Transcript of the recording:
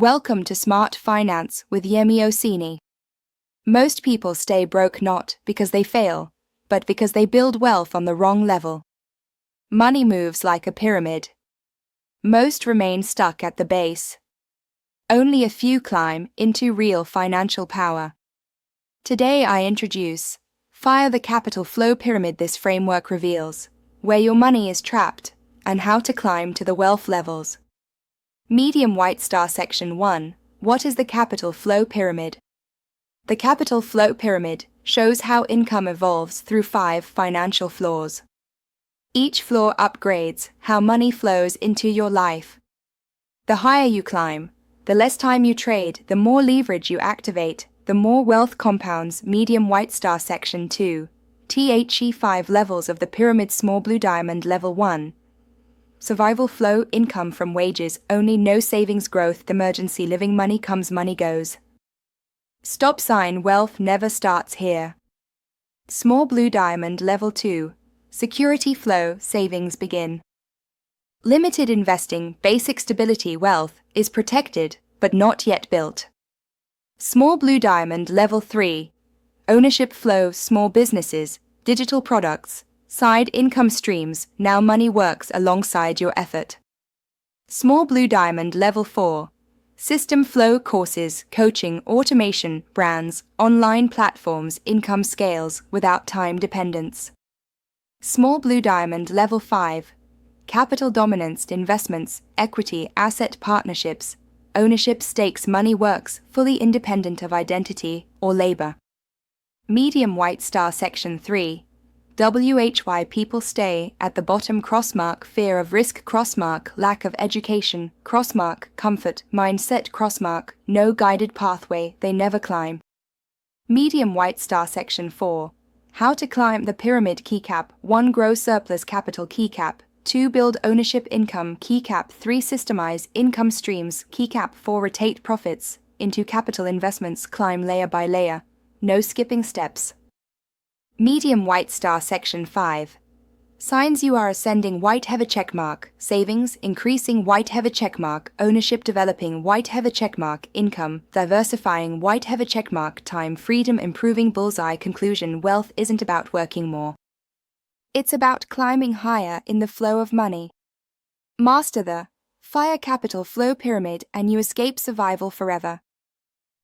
Welcome to Smart Finance with Yemi. Most people stay broke not because they fail, but because they build wealth on the wrong level. Money moves like a pyramid. Most remain stuck at the base. Only a few climb into real financial power. Today I introduce Fire the Capital Flow Pyramid. This framework reveals where your money is trapped and how to climb to the wealth levels. Medium White Star Section 1. What is the Capital Flow Pyramid? The Capital Flow Pyramid shows how income evolves through 5 financial floors. Each floor upgrades how money flows into your life. The higher you climb, the less time you trade, the more leverage you activate, the more wealth compounds. Medium White Star Section 2. The 5 levels of the pyramid. Small Blue Diamond Level 1. Survival flow, income from wages only, no savings growth, emergency living, money comes, money goes. Stop sign, wealth never starts here. Small Blue Diamond Level 2, security flow, savings begin. Limited investing, basic stability, wealth is protected but not yet built. Small Blue Diamond Level 3, ownership flow, small businesses, digital products, side income streams, now money works alongside your effort. Small Blue Diamond Level 4, system flow, courses, coaching, automation, brands, online platforms, income scales without time dependence. Small Blue Diamond Level 5, capital dominance, investments, equity, asset partnerships, ownership stakes, money works, fully independent of identity or labor. Medium White Star Section 3. Why people stay at the bottom, crossmark, fear of risk, crossmark, lack of education, crossmark, comfort, mindset, crossmark, no guided pathway, they never climb. Medium White Star Section 4. How to climb the pyramid. Keycap 1. Grow surplus capital. Keycap 2. Build ownership income. Keycap 3. Systemize income streams. Keycap 4. Rotate profits into capital investments. Climb layer by layer, no skipping steps. Medium White Star Section 5. Signs you are ascending. White heavy checkmark, savings increasing. White heavy checkmark, ownership developing. White heavy checkmark, income diversifying. White heavy checkmark, time freedom improving. Bullseye conclusion. Wealth isn't about working more. It's about climbing higher in the flow of money. Master the Fire Capital Flow Pyramid and you escape survival forever.